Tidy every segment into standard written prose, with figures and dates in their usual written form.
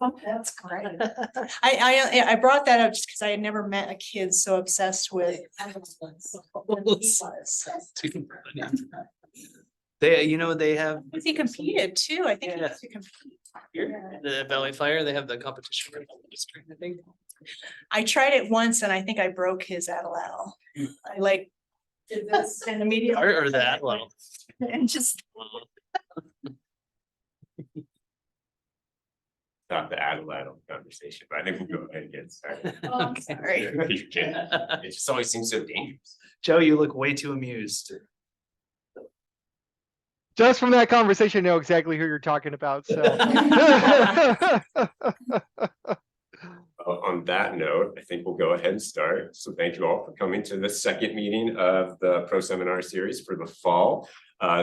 Oh, that's great. I brought that up just because I had never met a kid so obsessed with animals. They have He competed too. I think he Yeah. used to compete. here, the Valley Fire, they have the competition for the district, I think. I tried it once and I think I broke his atlatl. I like did this and immediately. Or that level. And just. Not the Adelaide conversation, but I think we'll go ahead and get started. Oh, I'm sorry. You can. It just always seems so dangerous. Joe, you look way too amused. Just from that conversation, I know exactly who you're talking about. So On that note, I think we'll go ahead and start. So thank you all for coming to the second meeting of the Pro Seminar Series for the fall.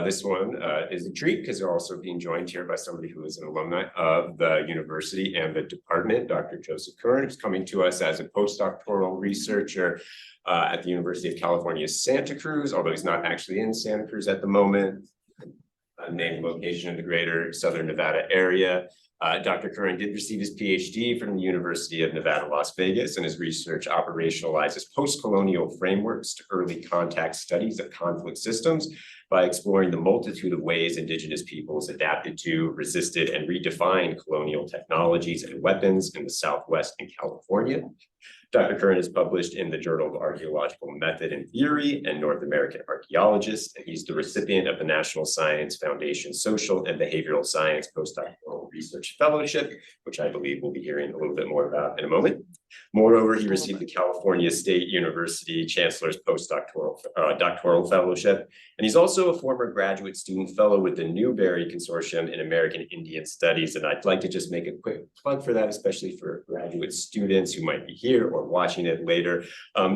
This one is a treat because they're also being joined here by somebody who is an alumni of the university and the department. Dr. Joseph Curran is coming to us as a postdoctoral researcher at the University of California, Santa Cruz, although he's not actually in Santa Cruz at the moment. Named location in the greater Southern Nevada area. Dr. Curran did receive his Ph.D. from the University of Nevada, Las Vegas, and his research operationalizes post-colonial frameworks to early contact studies of conflict systems by exploring the multitude of ways indigenous peoples adapted to, resisted, and redefined colonial technologies and weapons in the Southwest and California. Dr. Curran is published in the Journal of Archaeological Method and Theory and North American Archaeologist, and he's the recipient of the National Science Foundation Social and Behavioral Science Postdoctoral Research Fellowship, which I believe we'll be hearing a little bit more about in a moment. Moreover, he received the California State University Chancellor's Postdoctoral Fellowship, and he's also a former graduate student fellow with the Newberry Consortium in American Indian Studies, and I'd like to just make a quick plug for that, especially for graduate students who might be here or watching it later.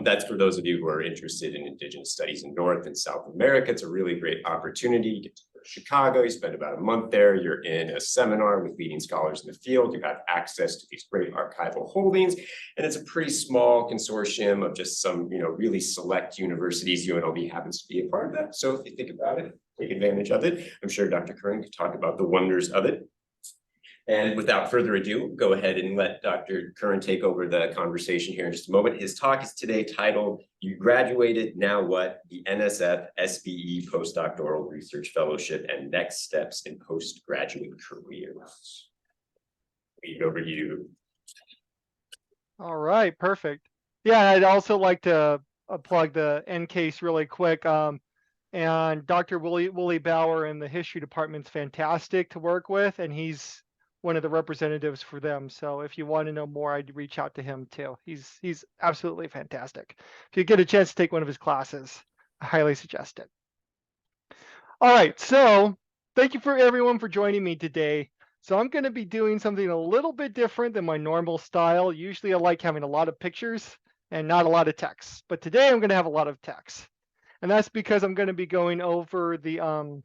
That's for those of you who are interested in Indigenous studies in North and South America. It's a really great opportunity. You get to go to Chicago, you spend about a month there, you're in a seminar with leading scholars in the field, you have access to these great archival holdings, and it's a pretty small consortium of just some, really select universities. UNLV happens to be a part of that. So if you think about it, take advantage of it. I'm sure Dr. Curran could talk about the wonders of it. And without further ado, go ahead and let Dr. Curran take over the conversation here in just a moment. His talk is today titled, "You Graduated, Now What? The NSF SBE Postdoctoral Research Fellowship and Next Steps in Postgraduate Careers." Lead over to you. all right, perfect. Yeah, I'd also like to plug the NCASE really quick. And Dr. Willie Bauer in the history department's fantastic to work with, and he's one of the representatives for them. So if you want to know more, I'd reach out to him too. He's absolutely fantastic. If you get a chance to take one of his classes, I highly suggest it. All right, so thank you for everyone for joining me today. So I'm going to be doing something a little bit different than my normal style. Usually I like having a lot of pictures and not a lot of text, but today I'm going to have a lot of text. And that's because I'm going to be going over the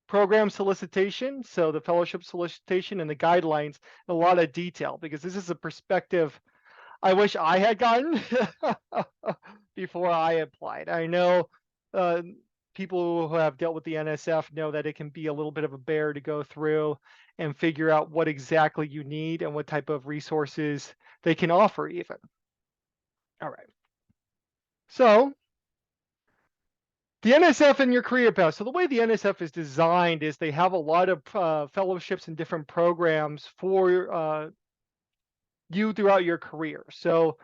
program solicitation, so the fellowship solicitation and the guidelines in a lot of detail, because this is a perspective I wish I had gotten before I applied. I know people who have dealt with the NSF know that it can be a little bit of a bear to go through and figure out what exactly you need and what type of resources they can offer even. All right. So the NSF and your career path. So the way the NSF is designed is they have a lot of fellowships and different programs for you throughout your career. So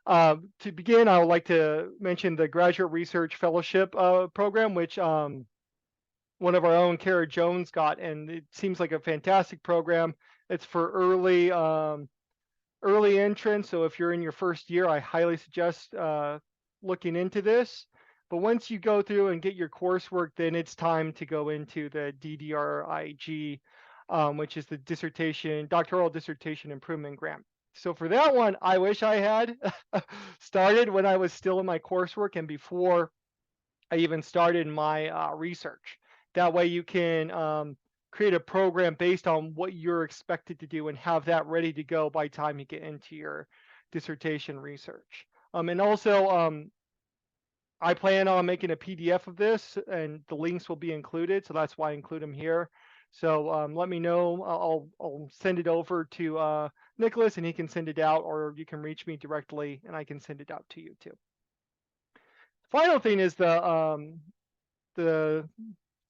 to begin, I would like to mention the Graduate Research Fellowship program, which one of our own, Kara Jones, got, and it seems like a fantastic program. It's for early entrance. So if you're in your first year, I highly suggest looking into this. But once you go through and get your coursework, then it's time to go into the DDRIG, which is the doctoral dissertation improvement grant. So for that one, I wish I had started when I was still in my coursework and before I even started my research. That way you can create a program based on what you're expected to do and have that ready to go by the time you get into your dissertation research. And also, I plan on making a PDF of this, and the links will be included, so that's why I include them here. So let me know. I'll send it over to Nicholas and he can send it out, or you can reach me directly and I can send it out to you too. Final thing is the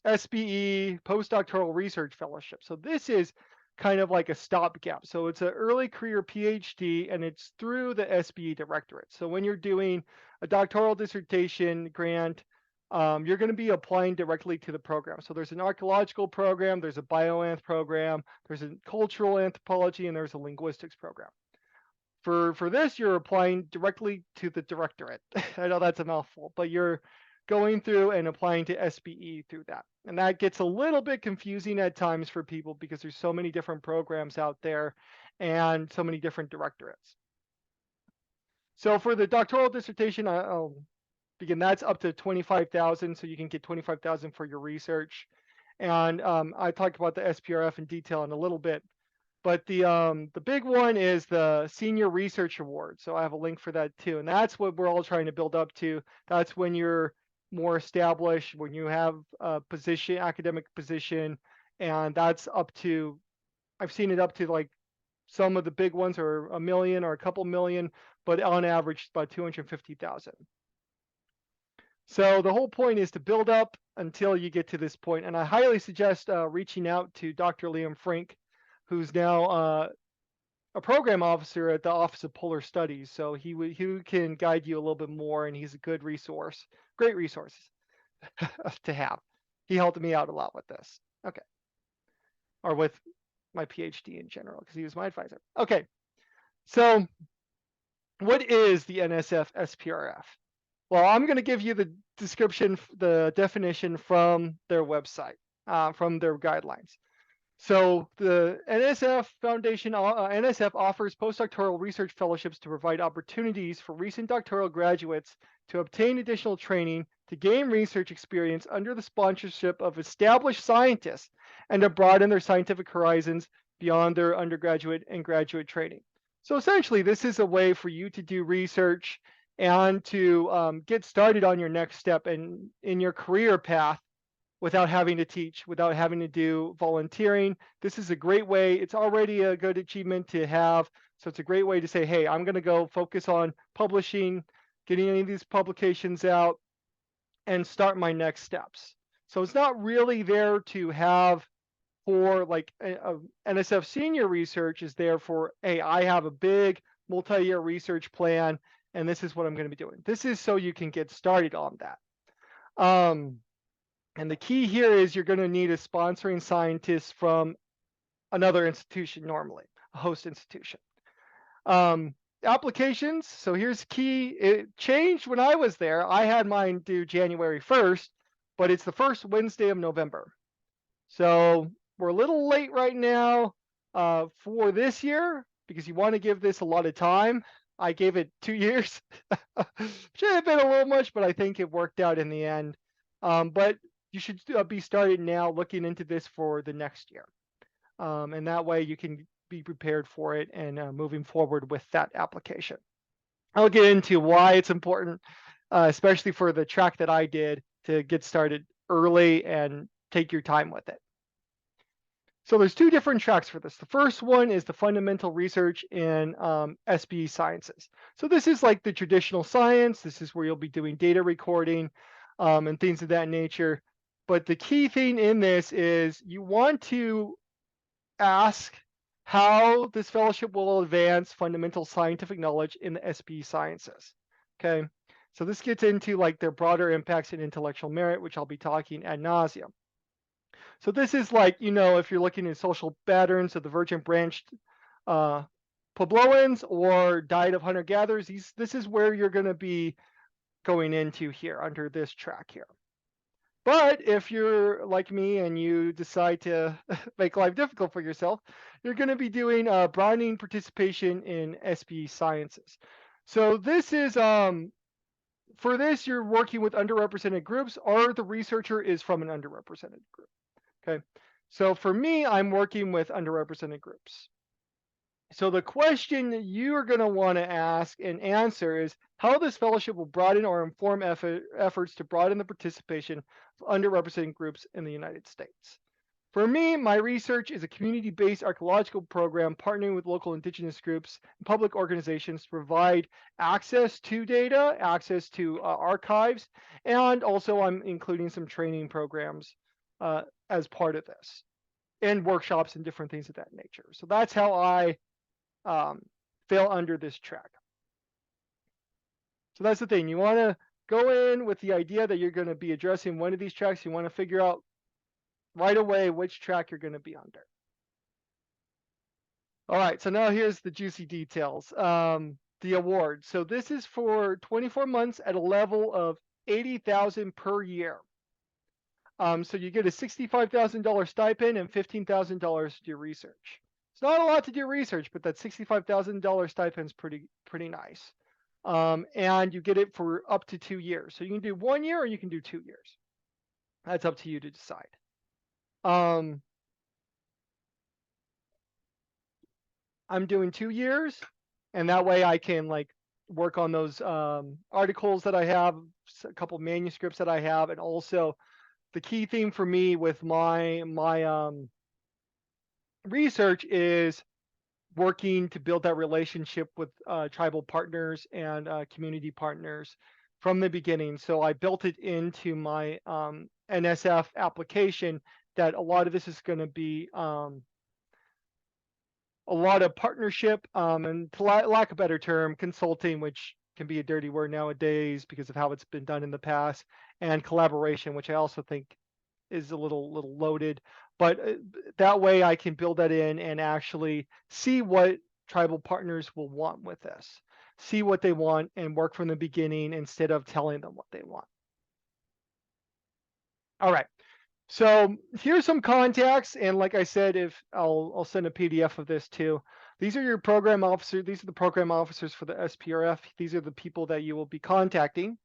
SBE postdoctoral research fellowship. So this is kind of like a stopgap. So it's an early career PhD and it's through the SBE directorate. So when you're doing a doctoral dissertation grant, you're going to be applying directly to the program. So there's an archaeological program, there's a bioanth program, there's a cultural anthropology, and there's a linguistics program. For this, you're applying directly to the directorate. I know that's a mouthful, but you're going through and applying to SBE through that. And that gets a little bit confusing at times for people because there's so many different programs out there and so many different directorates. So for the doctoral dissertation, I'll begin, that's up to 25,000. So you can get 25,000 for your research. And I talked about the SPRF in detail in a little bit. But the big one is the Senior Research Award. So I have a link for that too. And that's what we're all trying to build up to. That's when you're more established, when you have a position, academic position, and that's up to, I've seen it up to like some of the big ones are $1 million or a couple million, but on average about 250,000. So the whole point is to build up until you get to this point. And I highly suggest reaching out to Dr. Liam Frink, who's now a program officer at the Office of Polar Studies. So he can guide you a little bit more, and he's a good resource, great resource to have. He helped me out a lot with this. Okay. Or with my PhD in general, because he was my advisor. Okay. So what is the NSF SPRF? Well, I'm going to give you the description, the definition from their website, from their guidelines. So the NSF Foundation, NSF offers postdoctoral research fellowships to provide opportunities for recent doctoral graduates to obtain additional training, to gain research experience under the sponsorship of established scientists, and to broaden their scientific horizons beyond their undergraduate and graduate training. So essentially, this is a way for you to do research and to get started on your next step in your career path without having to teach, without having to do volunteering. This is a great way. It's already a good achievement to have. So it's a great way to say, hey, I'm going to go focus on publishing, getting any of these publications out, and start my next steps. So it's not really there to have for like NSF senior research is there for, hey, I have a big multi-year research plan, and this is what I'm going to be doing. This is so you can get started on that. And the key here is you're going to need a sponsoring scientist from another institution, normally a host institution. Applications. So here's key. It changed when I was there. I had mine due January 1st, but it's the first Wednesday of November. So we're a little late right now for this year because you want to give this a lot of time. I gave it 2 years. Should have been a little much, but I think it worked out in the end. But you should be started now looking into this for the next year. And that way you can be prepared for it and moving forward with that application. I'll get into why it's important, especially for the track that I did, to get started early and take your time with it. So there's 2 different tracks for this. The first one is the fundamental research in SBE sciences. So this is like the traditional science. This is where you'll be doing data recording and things of that nature. But the key thing in this is you want to ask how this fellowship will advance fundamental scientific knowledge in the SBE sciences. Okay, so this gets into like their broader impacts in intellectual merit, which I'll be talking ad nauseum. So this is like, you know, if you're looking at social patterns of the virgin branched Puebloans or diet of hunter-gatherers, this is where you're going to be going into here under this track here. But if you're like me and you decide to make life difficult for yourself, you're going to be doing broadening participation in SBE sciences. So this is, for this, you're working with underrepresented groups, or the researcher is from an underrepresented group. Okay, so for me, I'm working with underrepresented groups. So the question you are going to want to ask and answer is how this fellowship will broaden or inform efforts to broaden the participation of underrepresented groups in the United States. For me, my research is a community-based archaeological program partnering with local indigenous groups and public organizations to provide access to data, access to archives, and also I'm including some training programs as part of this, and workshops and different things of that nature. So that's how I fell under this track. So that's the thing. You want to go in with the idea that you're going to be addressing one of these tracks. You want to figure out right away which track you're going to be under. All right, so now here's the juicy details. The award. So this is for 24 months at a level of $80,000 per year. So you get a $65,000 stipend and $15,000 to do research. It's not a lot to do research, but that $65,000 stipend is pretty nice. And you get it for up to 2 years. So you can do 1 year or you can do 2 years. That's up to you to decide. I'm doing 2 years, and that way I can like work on those articles that I have, a couple manuscripts that I have, and also the key theme for me with my research is working to build that relationship with tribal partners and community partners from the beginning. So I built it into my NSF application that a lot of this is going to be a lot of partnership and, to lack of a better term, consulting, which can be a dirty word nowadays because of how it's been done in the past, and collaboration, which I also think is a little loaded. But that way I can build that in and actually see what tribal partners will want with this, see what they want, and work from the beginning instead of telling them what they want. All right. So here's some contacts, and like I said, if I'll send a PDF of this too. These are your program officers. These are the program officers for the SPRF. These are the people that you will be contacting.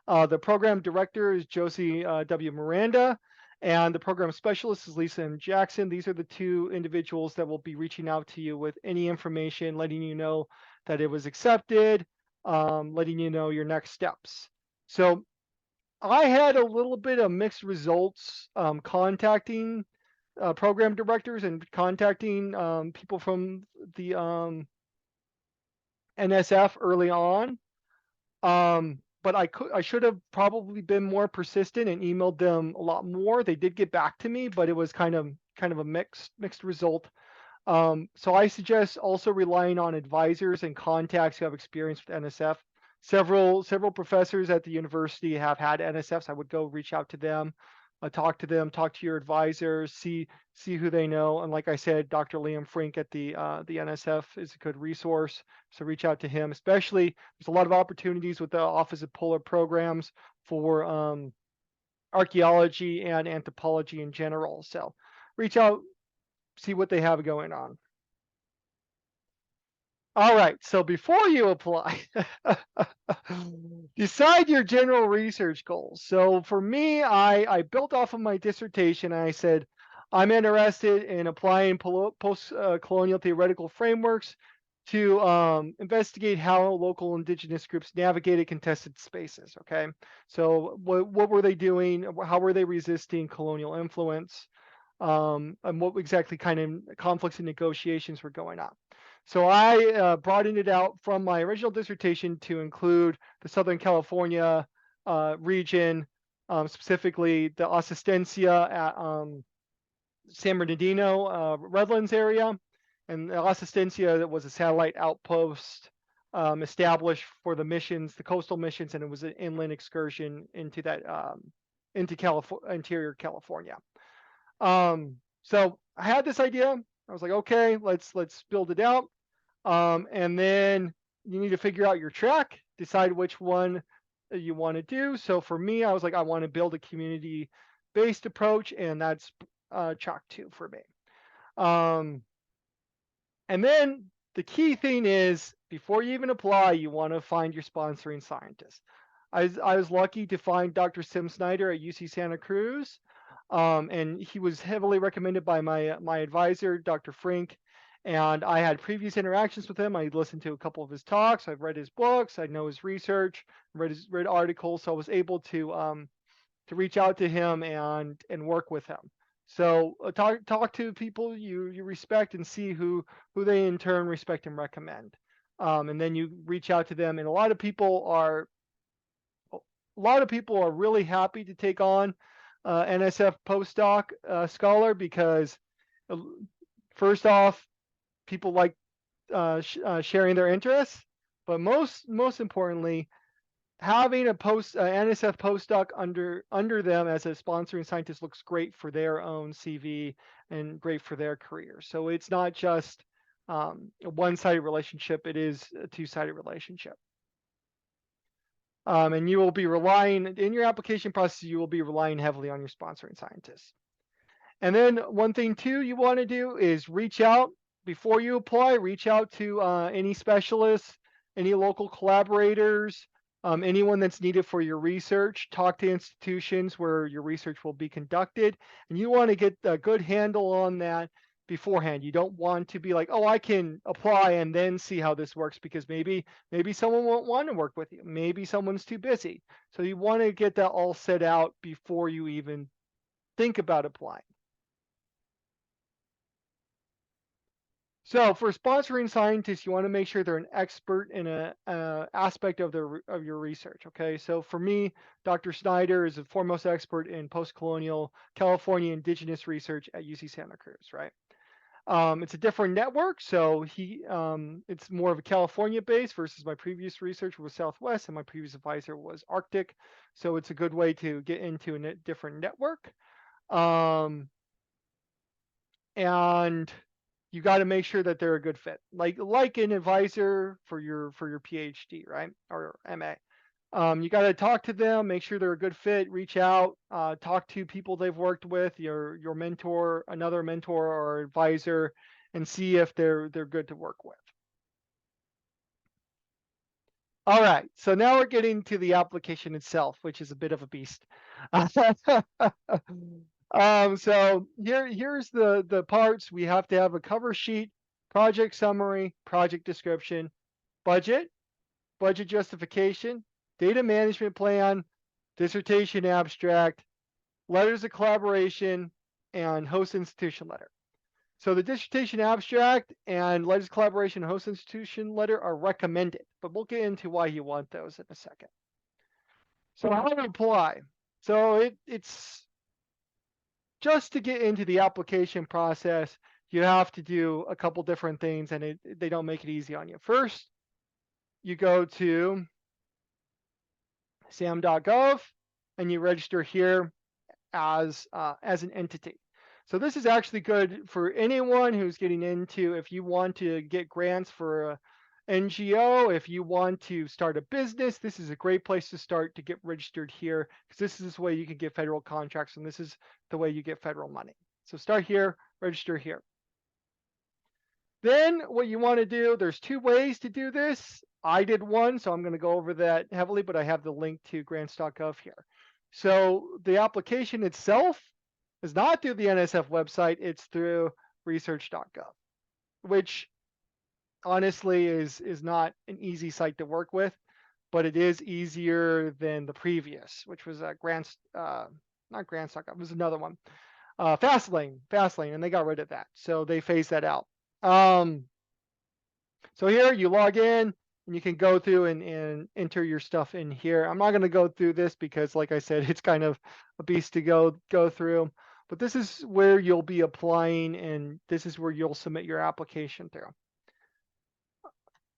The program director is Josie W. Miranda, and the program specialist is Lisa M. Jackson. These are the two individuals that will be reaching out to you with any information, letting you know that it was accepted, letting you know your next steps. So I had a little bit of mixed results contacting program directors and contacting people from the NSF early on. But I should have probably been more persistent and emailed them a lot more. They did get back to me, but it was kind of a mixed result. So I suggest also relying on advisors and contacts who have experience with NSF. Several professors at the university have had NSFs. I would go reach out to them, talk to your advisors, see who they know. And like I said, Dr. Liam Frink at the NSF is a good resource. So reach out to him. Especially, there's a lot of opportunities with the Office of Polar Programs for archaeology and anthropology in general. So reach out, see what they have going on. All right, so before you apply, decide your general research goals. So for me, I built off of my dissertation. And I said, I'm interested in applying post-colonial theoretical frameworks to investigate how local indigenous groups navigated contested spaces, okay? So what were they doing? How were they resisting colonial influence? And what exactly kind of conflicts and negotiations were going on. So I broadened it out from my original dissertation to include the Southern California region, specifically the Asistencia at San Bernardino, Redlands area. And the Asistencia was a satellite outpost established for the missions, the coastal missions, and it was an inland excursion into that interior California. So I had this idea. I was like, okay, let's build it out. And then you need to figure out your track, decide which one you want to do. So for me, I was like, I want to build a community-based approach, and that's track 2 for me. And then the key thing is, before you even apply, you want to find your sponsoring scientist. I was lucky to find Dr. Sim Snyder at UC Santa Cruz. And he was heavily recommended by my advisor, Dr. Frink, and I had previous interactions with him. I listened to a couple of his talks. I've read his books. I know his research, read articles. So I was able to reach out to him and work with him. So talk to people you respect and see who they in turn respect and recommend. And then you reach out to them. And a lot of people are really happy to take on NSF postdoc scholar because uh, first off, people like sharing their interests, but most importantly, having a NSF postdoc under them as a sponsoring scientist looks great for their own CV and great for their career. So it's not just a one-sided relationship; it is a two-sided relationship. And you will be relying in your application process. You will be relying heavily on your sponsoring scientists. And then one thing too you want to do is reach out before you apply. Reach out to any specialists, any local collaborators, anyone that's needed for your research. Talk to institutions where your research will be conducted, and you want to get a good handle on that beforehand. You don't want to be like, oh, I can apply and then see how this works, because maybe someone won't want to work with you. Maybe someone's too busy. So you want to get that all set out before you even think about applying. So for sponsoring scientists, you want to make sure they're an expert in a aspect of your research. Okay, so for me, Dr. Snyder is a foremost expert in post-colonial California indigenous research at UC Santa Cruz. Right, it's a different network, so it's more of a California base versus my previous research was Southwest, and my previous advisor was Arctic. So it's a good way to get into a different network, and you got to make sure that they're a good fit, like an advisor for your Ph.D, right, or MA. You got to talk to them, make sure they're a good fit. Reach out, talk to people they've worked with, your mentor, another mentor or advisor, and see if they're good to work with. All right, so now we're getting to the application itself, which is a bit of a beast. So here's the parts. We have to have a cover sheet, project summary, project description, budget justification, data management plan, dissertation abstract, letters of collaboration, and host institution letter. So the dissertation abstract and letters of collaboration and host institution letter are recommended, but we'll get into why you want those in a second. So how to apply? So it's just to get into the application process, you have to do a couple different things, and they don't make it easy on you. First, you go to sam.gov and you register here as an entity. So this is actually good for anyone who's getting into, if you want to get grants for a NGO, if you want to start a business, this is a great place to start to get registered here, because this is the way you can get federal contracts, and this is the way you get federal money. So start here, register here. Then what you want to do, there's two ways to do this. I did one, so I'm going to go over that heavily, but I have the link to grants.gov here. So the application itself is not through the NSF website, it's through research.gov, which honestly is not an easy site to work with, but it is easier than the previous, which was not grants.gov, it was another one. Fastlane, and they got rid of that. So they phased that out. So here you log in and you can go through and enter your stuff in here. I'm not going to go through this because, like I said, it's kind of a beast to go through, but this is where you'll be applying, and this is where you'll submit your application through.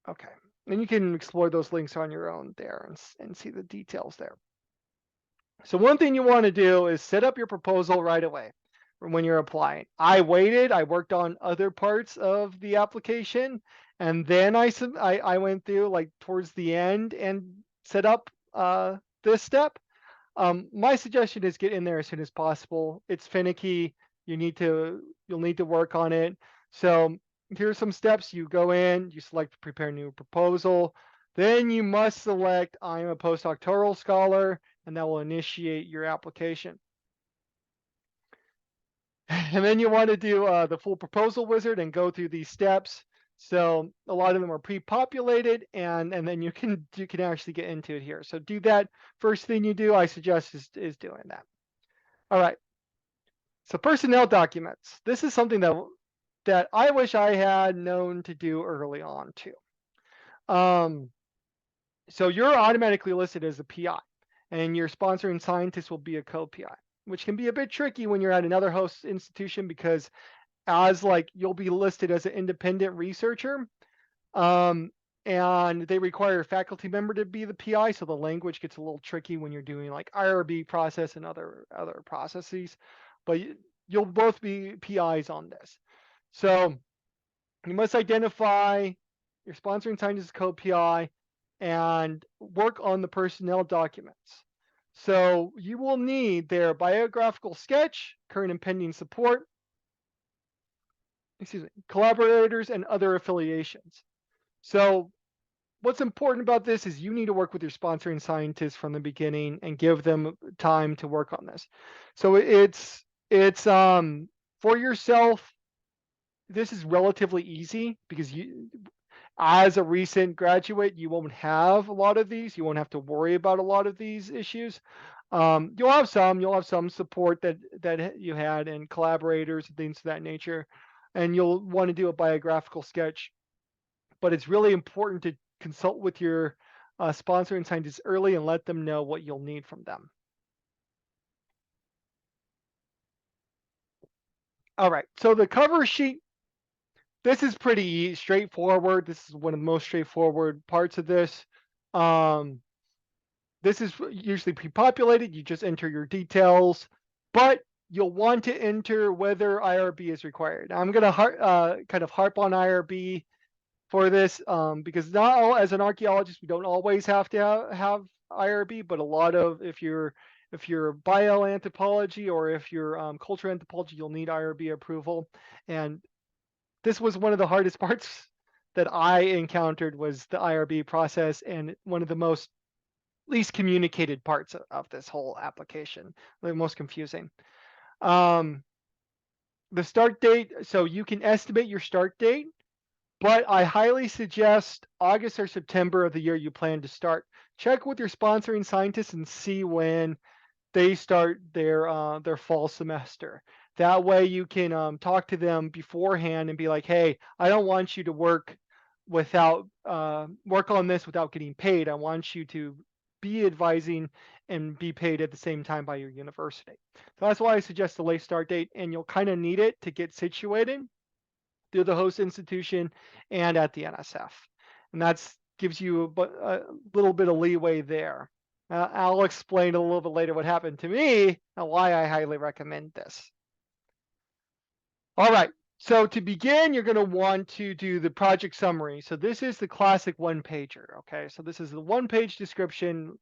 Okay, and you can explore those links on your own there and see the details there. So one thing you want to do is set up your proposal right away when you're applying. I waited, I worked on other parts of the application, and then I went through like towards the end and set up this step. My suggestion is get in there as soon as possible. It's finicky. You'll need to work on it. So here's some steps. You go in, you select prepare new proposal. Then you must select I'm a postdoctoral scholar, and that will initiate your application. And then you want to do the full proposal wizard and go through these steps. So a lot of them are pre-populated, and then you can actually get into it here. So do that. First thing you do, I suggest is doing that. All right. So personnel documents. This is something that I wish I had known to do early on too. So you're automatically listed as a PI, and your sponsoring scientist will be a co-PI, which can be a bit tricky when you're at another host institution because as like you'll be listed as an independent researcher, and they require a faculty member to be the PI, so the language gets a little tricky when you're doing like IRB process and other processes, but you'll both be PIs on this. So you must identify your sponsoring scientist as co-PI and work on the personnel documents. So you will need their biographical sketch, current and pending support, collaborators, and other affiliations. So what's important about this is you need to work with your sponsoring scientists from the beginning and give them time to work on this. So it's for yourself, this is relatively easy because you, as a recent graduate, you won't have a lot of these. You won't have to worry about a lot of these issues. You'll have some support that you had and collaborators and things of that nature, and you'll want to do a biographical sketch. But it's really important to consult with your sponsoring scientists early and let them know what you'll need from them. All right, so the cover sheet, this is pretty straightforward. This is one of the most straightforward parts of this. This is usually pre-populated. You just enter your details, but you'll want to enter whether IRB is required. I'm going to kind of harp on IRB for this because not all, as an archaeologist, we don't always have to have IRB, but a lot of, if you're bioanthropology or if you're cultural anthropology, you'll need IRB approval. And this was one of the hardest parts that I encountered was the IRB process, and one of the most least communicated parts of this whole application, the most confusing. The start date, so you can estimate your start date, but I highly suggest August or September of the year you plan to start. Check with your sponsoring scientists and see when they start their fall semester. That way you can talk to them beforehand and be like, hey, I don't want you to work on this without getting paid. I want you to be advising and be paid at the same time by your university. So that's why I suggest a late start date, and you'll kind of need it to get situated through the host institution and at the NSF. And that gives you a little bit of leeway there. I'll explain a little bit later what happened to me and why I highly recommend this. All right, so to begin, you're going to want to do the project summary. So this is the classic one-pager, okay? So this is the one-page description,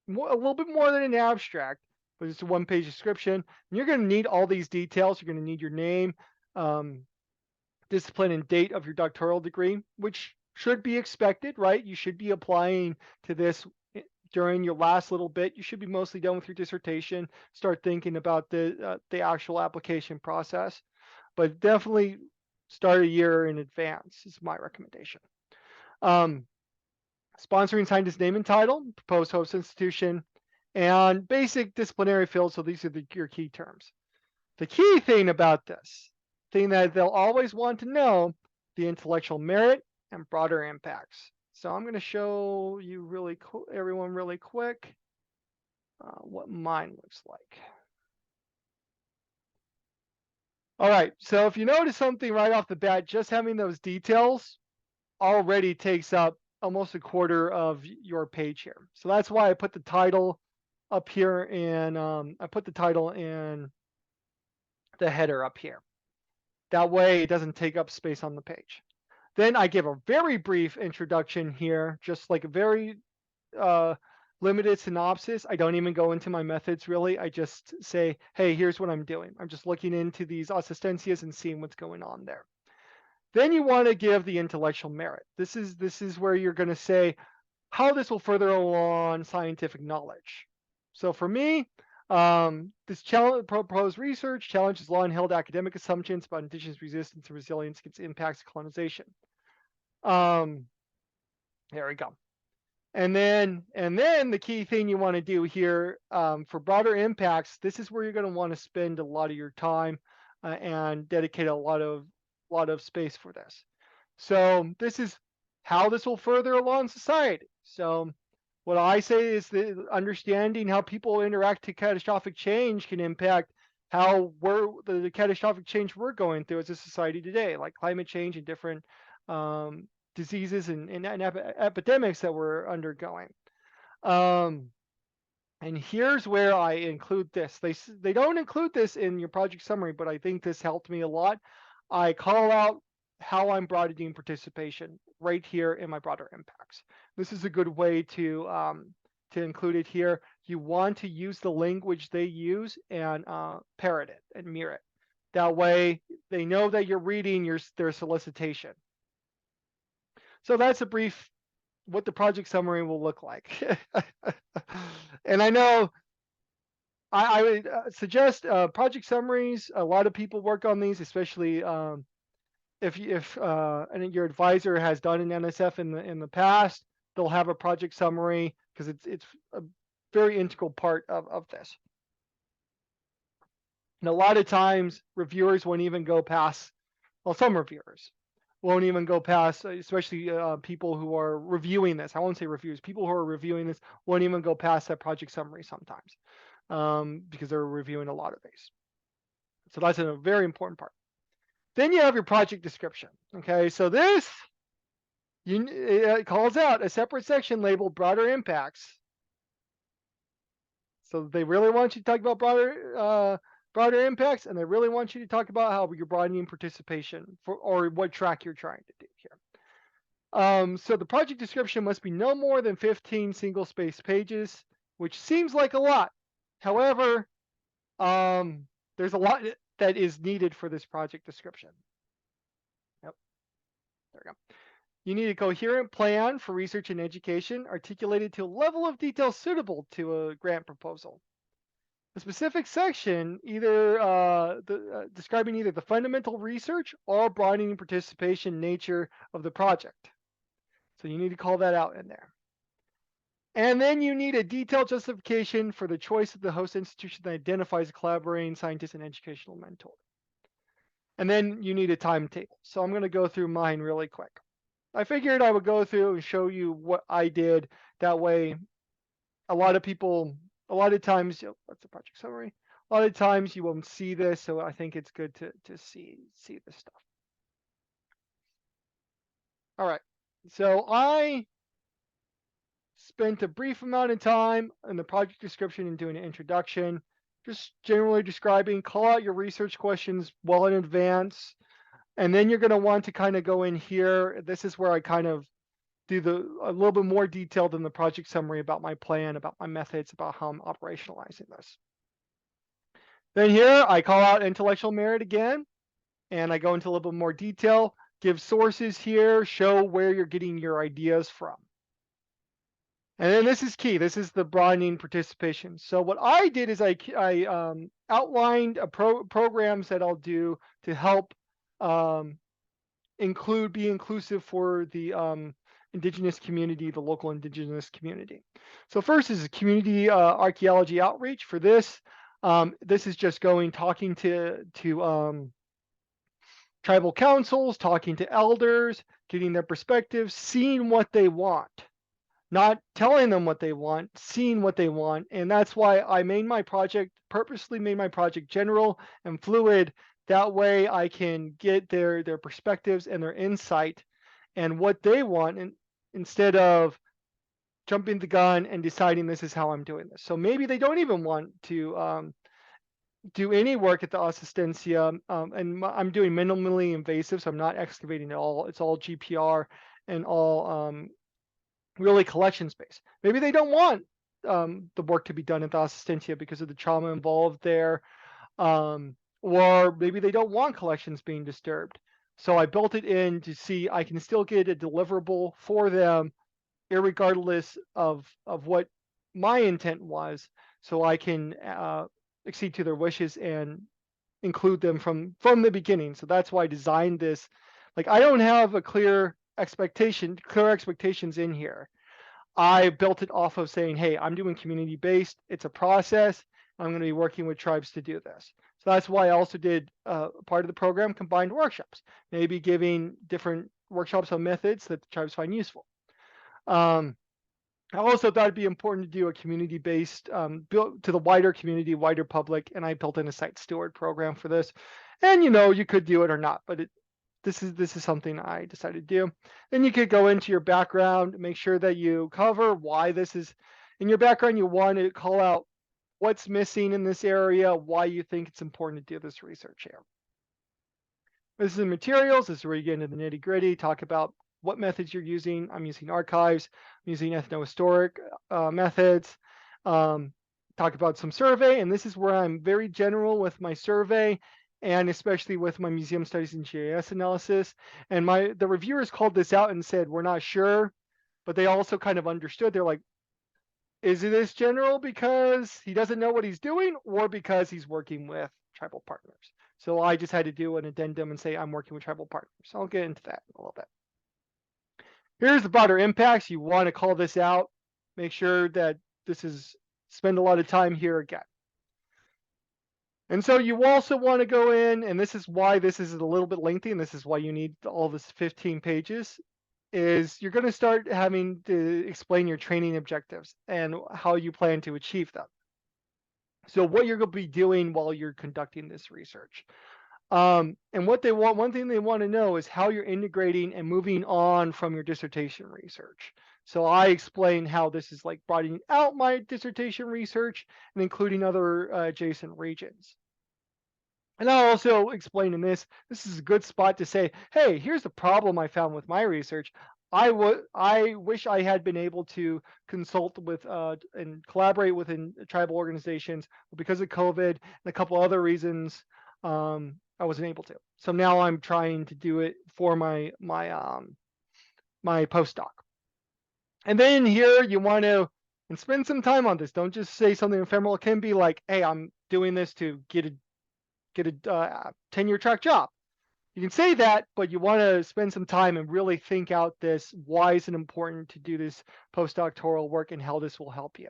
a little bit more than an abstract, but it's a one-page description. And you're going to need all these details. You're going to need your name, discipline, and date of your doctoral degree, which should be expected, right? You should be applying to this during your last little bit. You should be mostly done with your dissertation. Start thinking about the actual application process, but definitely start a year in advance is my recommendation. Sponsoring scientist name and title, proposed host institution, and basic disciplinary fields. So these are your key terms. The key thing about this, thing that they'll always want to know, the intellectual merit and broader impacts. So I'm going to show you everyone really quick what mine looks like. All right, so if you notice something right off the bat, just having those details already takes up almost a quarter of your page here. So that's why I put the title up here, and I put the title in the header up here. That way it doesn't take up space on the page. Then I give a very brief introduction here, just like a very limited synopsis. I don't even go into my methods really. I just say, hey, here's what I'm doing. I'm just looking into these assistencias and seeing what's going on there. Then you want to give the intellectual merit. This is where you're going to say how this will further along scientific knowledge. So for me, this proposed research challenges long-held academic assumptions about indigenous resistance and resilience against impacts of colonization. There we go. And then the key thing you want to do here for broader impacts, this is where you're going to want to spend a lot of your time and dedicate a lot of space for this. So this is how this will further along society. So what I say is that understanding how people interact to catastrophic change can impact how the catastrophic change we're going through as a society today, like climate change and different diseases and epidemics that we're undergoing. And here's where I include this. They don't include this in your project summary, but I think this helped me a lot. I call out how I'm broadening participation right here in my broader impacts. This is a good way to include it here. You want to use the language they use and parrot it and mirror it. That way they know that you're reading their solicitation. So that's a brief what the project summary will look like. And I know I would suggest project summaries. A lot of people work on these, especially if your advisor has done an NSF in the past, they'll have a project summary because it's a very integral part of this. And a lot of times reviewers won't even go past, well, some reviewers won't even go past, especially people who are reviewing this. I won't say reviewers, people who are reviewing this won't even go past that project summary sometimes because they're reviewing a lot of these. So that's a very important part. Then you have your project description. Okay, so this it calls out a separate section labeled broader impacts. So they really want you to talk about broader impacts, and they really want you to talk about how you're broadening participation or what track you're trying to do here. So the project description must be no more than 15 single-space pages, which seems like a lot. However, there's a lot that is needed for this project description. Yep, there we go. You need a coherent plan for research and education articulated to a level of detail suitable to a grant proposal. A specific section describing either the fundamental research or broadening participation nature of the project. So you need to call that out in there. And then you need a detailed justification for the choice of the host institution that identifies a collaborating scientist and educational mentor. And then you need a timetable. So I'm going to go through mine really quick. I figured I would go through and show you what I did. That way, a lot of times, that's the project summary. A lot of times you won't see this, so I think it's good to see this stuff. All right, so I spent a brief amount of time in the project description and doing an introduction, just generally describing, call out your research questions well in advance. And then you're going to want to kind of go in here. This is where I kind of do a little bit more detailed in the project summary about my plan, about my methods, about how I'm operationalizing this. Then here I call out intellectual merit again, and I go into a little bit more detail, give sources here, show where you're getting your ideas from. And then this is key. This is the broadening participation. So what I did is I outlined programs that I'll do to help be inclusive for the indigenous community, the local indigenous community. So first is community archaeology outreach. For this, this is just talking to tribal councils, talking to elders, getting their perspectives, seeing what they want, not telling them what they want, seeing what they want. And that's why I purposely made my project general and fluid. That way I can get their perspectives and their insight and what they want, and instead of jumping the gun and deciding this is how I'm doing this. So maybe they don't even want to do any work at the Assistencia, and I'm doing minimally invasive, so I'm not excavating at all. It's all GPR and all really collection space. Maybe they don't want the work to be done at the Assistencia because of the trauma involved there, or maybe they don't want collections being disturbed. So I built it in to see I can still get a deliverable for them, irregardless of what my intent was, so I can accede to their wishes and include them from the beginning. So that's why I designed this. Like, I don't have a clear expectations in here. I built it off of saying, hey, I'm doing community-based. It's a process. I'm going to be working with tribes to do this. So that's why I also did part of the program, combined workshops, maybe giving different workshops on methods that the tribes find useful. I also thought it'd be important to do a community-based, built to the wider community, wider public, and I built in a site steward program for this. And you could do it or not, but this is something I decided to do. Then you could go into your background, make sure that you cover why this is in your background. You want to call out what's missing in this area, why you think it's important to do this research here. This is the materials. This is where you get into the nitty gritty, talk about what methods you're using. I'm using archives, I'm using ethnohistoric methods, talk about some survey. And this is where I'm very general with my survey, and especially with my museum studies and GIS analysis. And the reviewers called this out and said, we're not sure, but they also kind of understood. They're like, is this general because he doesn't know what he's doing, or because he's working with tribal partners? So I just had to do an addendum and say I'm working with tribal partners. So I'll get into that in a little bit. Here's the broader impacts. You want to call this out. Make sure that spend a lot of time here again. And so you also want to go in, and this is why this is a little bit lengthy, and this is why you need all this 15 pages, is you're going to start having to explain your training objectives and how you plan to achieve them. So what you're going to be doing while you're conducting this research. And one thing they want to know is how you're integrating and moving on from your dissertation research. So I explain how this is like broadening out my dissertation research and including other adjacent regions. And I'll also explain in this is a good spot to say, hey, here's the problem I found with my research. I wish I had been able to consult with and collaborate within tribal organizations, but because of COVID and a couple other reasons, I wasn't able to. So now I'm trying to do it for my postdoc. And then here you want to spend some time on this. Don't just say something ephemeral. It can be like, hey, I'm doing this to get a tenure track job. You can say that, but you want to spend some time and really think out this. Why is it important to do this postdoctoral work and how this will help you?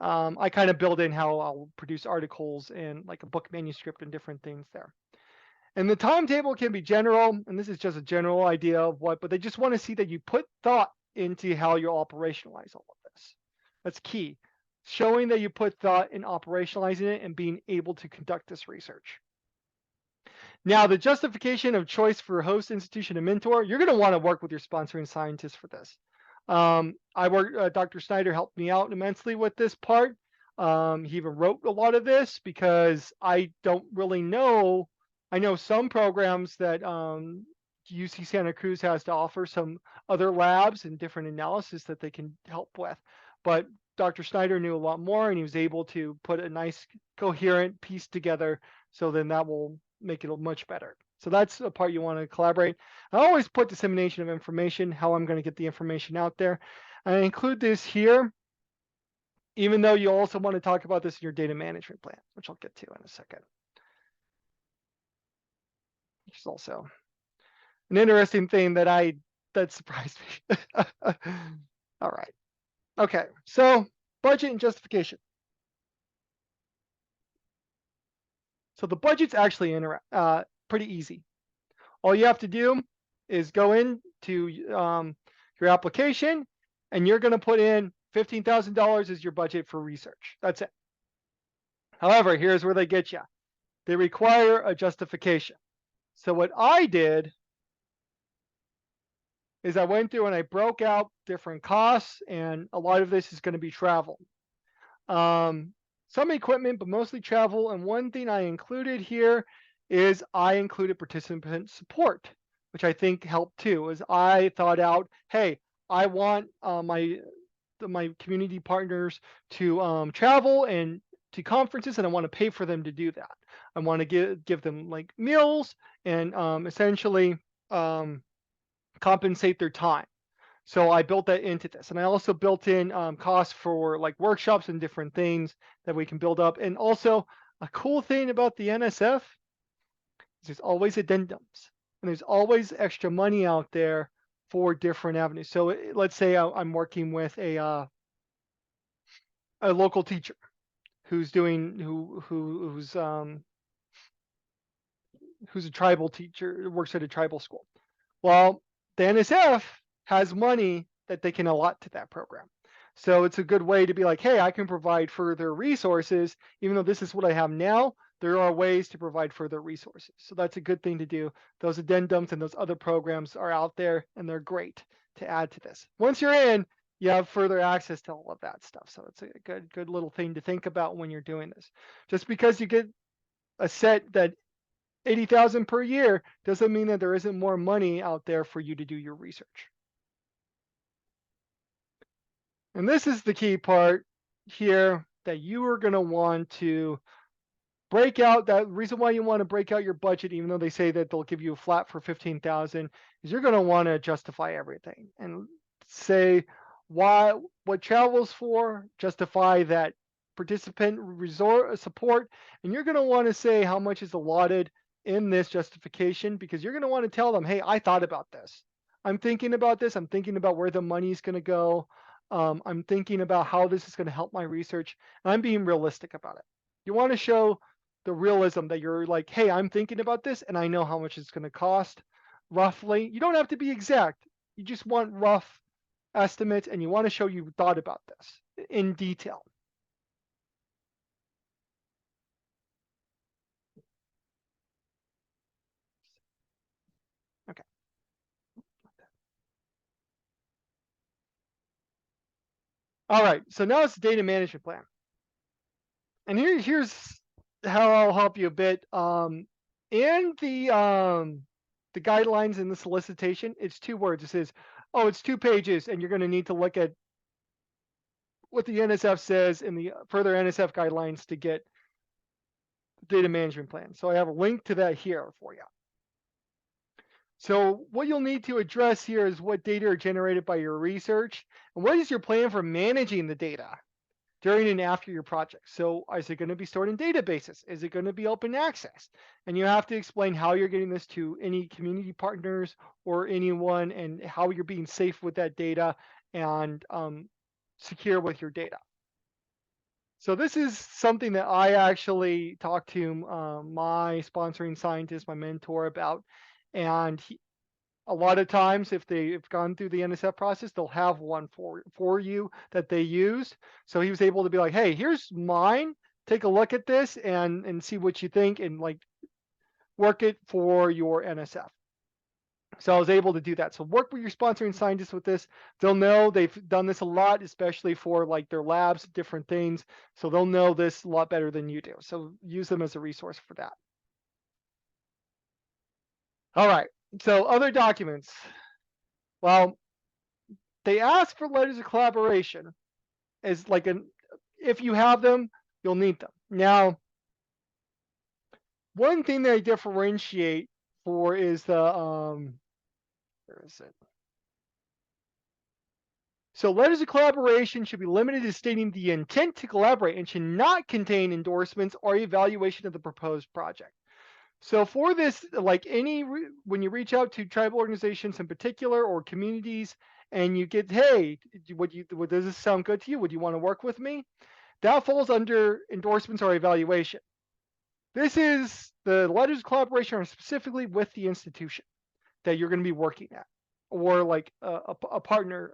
I kind of build in how I'll produce articles and like a book manuscript and different things there. And the timetable can be general, and this is just a general idea of what, but they just want to see that you put thought into how you operationalize all of this. That's key. Showing that you put thought in operationalizing it and being able to conduct this research. Now, the justification of choice for host, institution, and mentor, you're going to want to work with your sponsoring scientists for this. Dr. Snyder helped me out immensely with this part. He even wrote a lot of this because I don't really know. I know some programs that UC Santa Cruz has to offer, some other labs and different analysis that they can help with. But Dr. Snyder knew a lot more, and he was able to put a nice coherent piece together. So then that will make it much better. So that's a part you want to collaborate. I always put dissemination of information, how I'm going to get the information out there. I include this here, even though you also want to talk about this in your data management plan, which I'll get to in a second. Which is also an interesting thing that surprised me. All right. Okay, so budget and justification. So the budget's actually pretty easy. All you have to do is go into your application, and you're going to put in $15,000 as your budget for research. That's it. However, here's where they get you. They require a justification. So what I did is I went through and I broke out different costs, and a lot of this is going to be travel. Some equipment, but mostly travel. And one thing I included here is I included participant support, which I think helped too, is I thought out, hey, I want my community partners to travel and to conferences, and I want to pay for them to do that. I want to give them like meals and essentially compensate their time. So I built that into this. And I also built in costs for like workshops and different things that we can build up. And also a cool thing about the NSF is there's always addendums, and there's always extra money out there for different avenues. So let's say I'm working with a local teacher who's doing who's a tribal teacher, works at a tribal school. Well, the NSF has money that they can allot to that program. So it's a good way to be like, hey, I can provide further resources, even though this is what I have now. There are ways to provide further resources. So that's a good thing to do. Those addendums and those other programs are out there and they're great to add to this. Once you're in, you have further access to all of that stuff. So it's a good little thing to think about when you're doing this. Just because you get a set that 80,000 per year doesn't mean that there isn't more money out there for you to do your research. And this is the key part here that you are going to want to break out. That reason why you want to break out your budget, even though they say that they'll give you a flat for 15,000, is you're going to want to justify everything and say what travel's for, justify that participant resort support, and you're going to want to say how much is allotted in this justification, because you're going to want to tell them, hey, I thought about this. I'm thinking about this. I'm thinking about where the money is going to go. I'm thinking about how this is going to help my research, and I'm being realistic about it. You want to show the realism that you're like, hey, I'm thinking about this and I know how much it's going to cost roughly. You don't have to be exact. You just want rough estimates, and you want to show you thought about this in detail. Okay. All right, so now it's the data management plan. And here's how I'll help you a bit. In the guidelines in the solicitation, it's 2 words. It says, oh, it's 2 pages, and you're going to need to look at what the NSF says in the further NSF guidelines to get the data management plan. So I have a link to that here for you. So what you'll need to address here is what data are generated by your research, and what is your plan for managing the data during and after your project. So is it going to be stored in databases? Is it going to be open access? And you have to explain how you're getting this to any community partners or anyone, and how you're being safe with that data and secure with your data. So this is something that I actually talked to my sponsoring scientist, my mentor, about. And a lot of times, if they've gone through the NSF process, they'll have one for you that they used. So he was able to be like, hey, here's mine. Take a look at this and see what you think, and like work it for your NSF. So I was able to do that. So work with your sponsoring scientists with this. They'll know, they've done this a lot, especially for like their labs, different things. So they'll know this a lot better than you do. So use them as a resource for that. All right. So other documents. Well, they ask for letters of collaboration as like if you have them, you'll need them. Now, one thing that I differentiate for is the where is it? So letters of collaboration should be limited to stating the intent to collaborate and should not contain endorsements or evaluation of the proposed project. So for this, like when you reach out to tribal organizations in particular or communities, and you get, hey, does this sound good to you? Would you want to work with me? That falls under endorsements or evaluation. This is the letters of collaboration are specifically with the institution that you're going to be working at, or like a partner,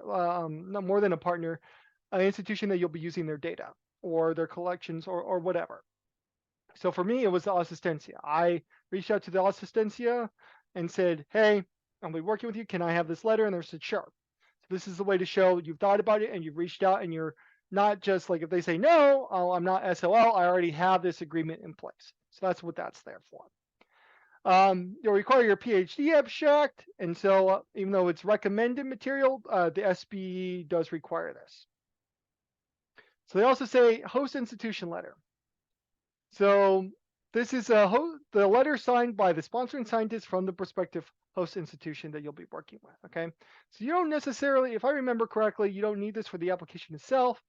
not more than a partner, an institution that you'll be using their data or their collections or whatever. So for me, it was the Assistencia. I reached out to the Assistencia and said, hey, I'll be working with you. Can I have this letter? And they said, sure. So this is the way to show you've thought about it and you've reached out, and you're not just like, if they say no, oh, I'm not SOL, I already have this agreement in place. So that's what that's there for. You'll require your Ph.D. abstract. And so even though it's recommended material, the SBE does require this. So they also say host institution letter. So this is the letter signed by the sponsoring scientist from the prospective host institution that you'll be working with, okay? So you don't necessarily, if I remember correctly, you don't need this for the application itself,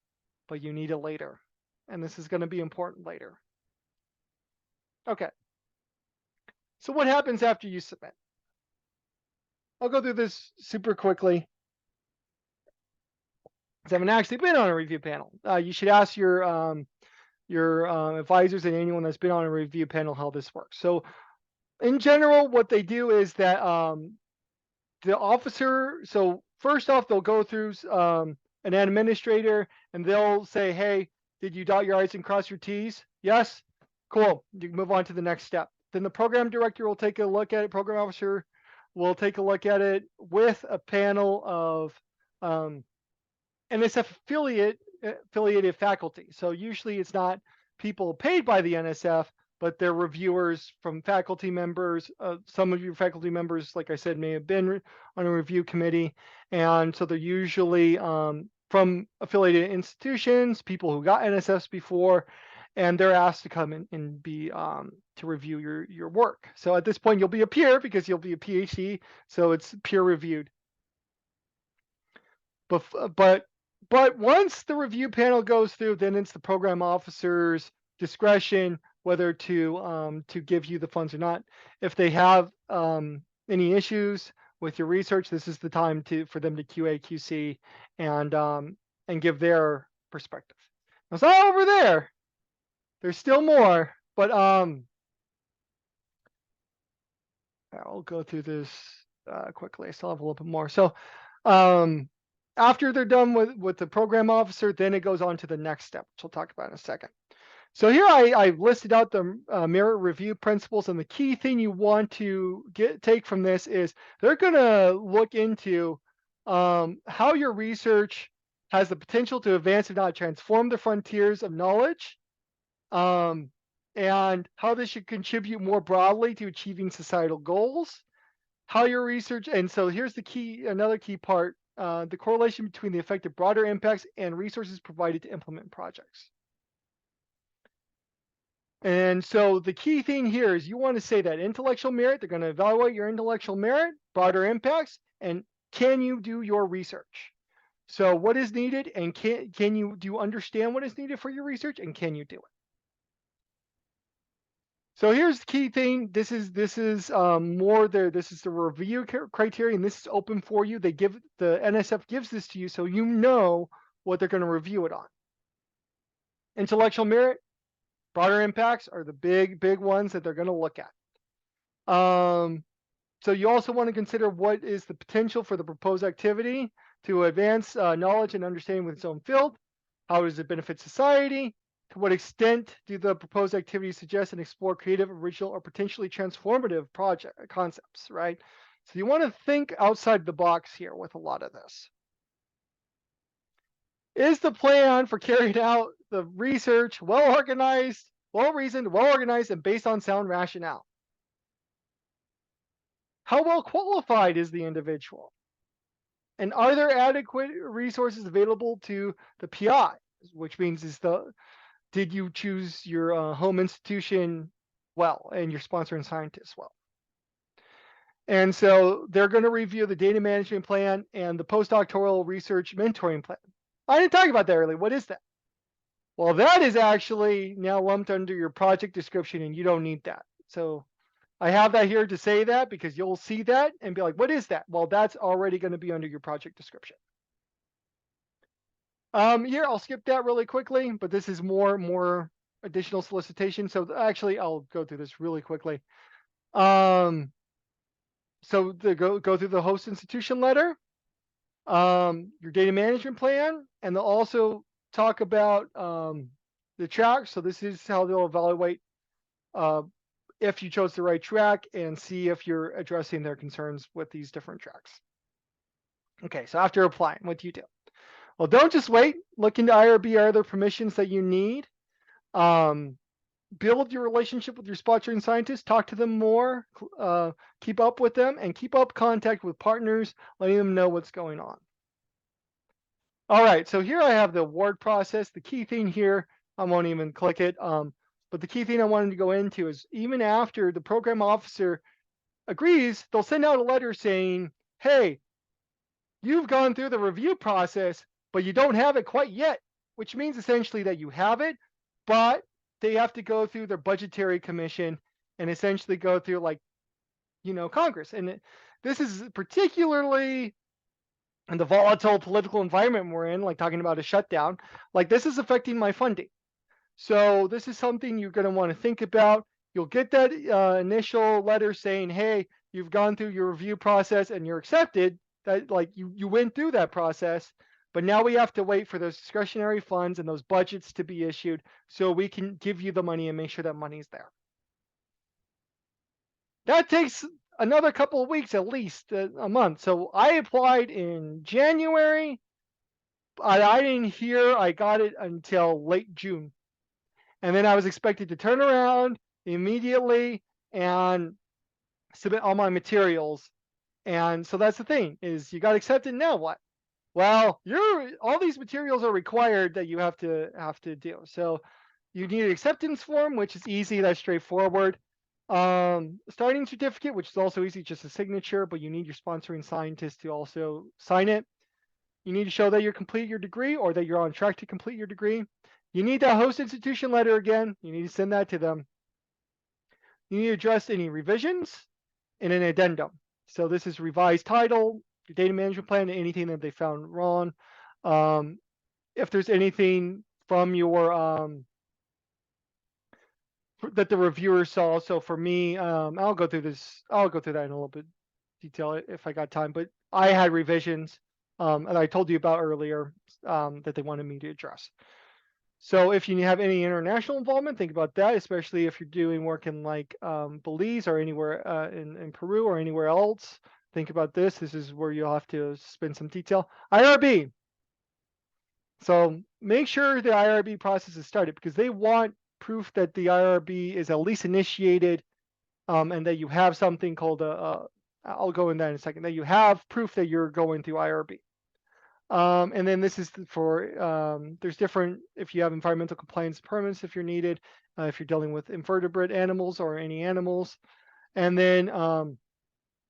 but you need it later. And this is going to be important later. Okay. So what happens after you submit? I'll go through this super quickly. 'Cause I haven't actually been on a review panel. You should ask your advisors and anyone that's been on a review panel how this works. So in general, what they do is that the officer, so first off, they'll go through an administrator and they'll say, hey, did you dot your I's and cross your T's? Yes? Cool. You can move on to the next step. Then the program director will take a look at it. Program officer will take a look at it with a panel of NSF affiliated faculty. So usually it's not people paid by the NSF, but they're reviewers from faculty members. Some of your faculty members, like I said, may have been on a review committee. And so they're usually from affiliated institutions, people who got NSFs before, and they're asked to come in and be to review your work. So at this point, you'll be a peer because you'll be a Ph.D. So it's peer reviewed. But once the review panel goes through, then it's the program officer's discretion whether to give you the funds or not. If they have any issues with your research, this is the time for them to QA QC and give their perspective. Now, it's not over there. There's still more, but I'll go through this quickly. I still have a little bit more. So after they're done with the program officer, then it goes on to the next step, which we'll talk about in a second. So here I've listed out the merit review principles, and the key thing you want to take from this is they're going to look into how your research has the potential to advance if not transform the frontiers of knowledge, and how this should contribute more broadly to achieving societal goals, how your research, and so here's another key part, the correlation between the effective broader impacts and resources provided to implement projects. And so the key thing here is you want to say that intellectual merit, they're going to evaluate your intellectual merit, broader impacts, and can you do your research? So what is needed, and do you understand what is needed for your research, and can you do it? So here's the key thing. This is more there. This is the review criteria, and this is open for you. The NSF gives this to you so you know what they're going to review it on. Intellectual merit, broader impacts are the big ones that they're going to look at. So you also want to consider what is the potential for the proposed activity to advance knowledge and understanding with its own field. How does it benefit society? To what extent do the proposed activities suggest and explore creative, original, or potentially transformative project concepts, right? So you want to think outside the box here with a lot of this. Is the plan for carrying out the research well-organized, well-reasoned, well-organized, and based on sound rationale? How well qualified is the individual? And are there adequate resources available to the PI? Which means did you choose your home institution well and your sponsor and scientists well? And so they're going to review the data management plan and the postdoctoral research mentoring plan. I didn't talk about that earlier. What is that? Well, that is actually now lumped under your project description, and you don't need that. So I have that here to say that because you'll see that and be like, what is that? Well, that's already going to be under your project description. Here, I'll skip that really quickly, but this is more additional solicitation. So actually, I'll go through this really quickly. So go through the host institution letter, your data management plan, and they'll also talk about the track. So this is how they'll evaluate if you chose the right track and see if you're addressing their concerns with these different tracks. Okay, so after applying, what do you do? Well, don't just wait. Look into IRB or other permissions that you need. Build your relationship with your sponsoring scientists. Talk to them more. Keep up with them and keep up contact with partners, letting them know what's going on. All right, so here I have the award process. The key thing here, I won't even click it, but the key thing I wanted to go into is even after the program officer agrees, they'll send out a letter saying, hey, you've gone through the review process, but you don't have it quite yet, which means essentially that you have it, but they have to go through their budgetary commission and essentially go through Congress. And this is particularly in the volatile political environment we're in, like talking about a shutdown, like this is affecting my funding. So this is something you're going to want to think about. You'll get that initial letter saying, hey, you've gone through your review process and you're accepted, that like you went through that process, but now we have to wait for those discretionary funds and those budgets to be issued so we can give you the money and make sure that money's there. That takes another couple of weeks, at least a month. So I applied in January. I didn't hear I got it until late June. And then I was expected to turn around immediately and submit all my materials. And so that's the thing, is you got accepted, now what? Well, all these materials are required that you have to do. So you need an acceptance form, which is easy, that's straightforward. Starting certificate, which is also easy, just a signature, but you need your sponsoring scientist to also sign it. You need to show that you're complete your degree or that you're on track to complete your degree. You need that host institution letter again. You need to send that to them. You need to address any revisions and an addendum. So this is revised title, your data management plan, anything that they found wrong. If there's anything from your that the reviewer saw. So for me, I'll go through that in a little bit detail if I got time. But I had revisions, and I told you about earlier that they wanted me to address. So if you have any international involvement, think about that, especially if you're doing work in like Belize or anywhere in Peru or anywhere else. Think about this. This is where you'll have to spend some detail. IRB. So make sure the IRB process is started because they want proof that the IRB is at least initiated and that you have something called I'll go in that in a second, that you have proof that you're going through IRB. And then this is for, there's different, if you have environmental compliance permits, if you're needed, if you're dealing with invertebrate animals or any animals. And then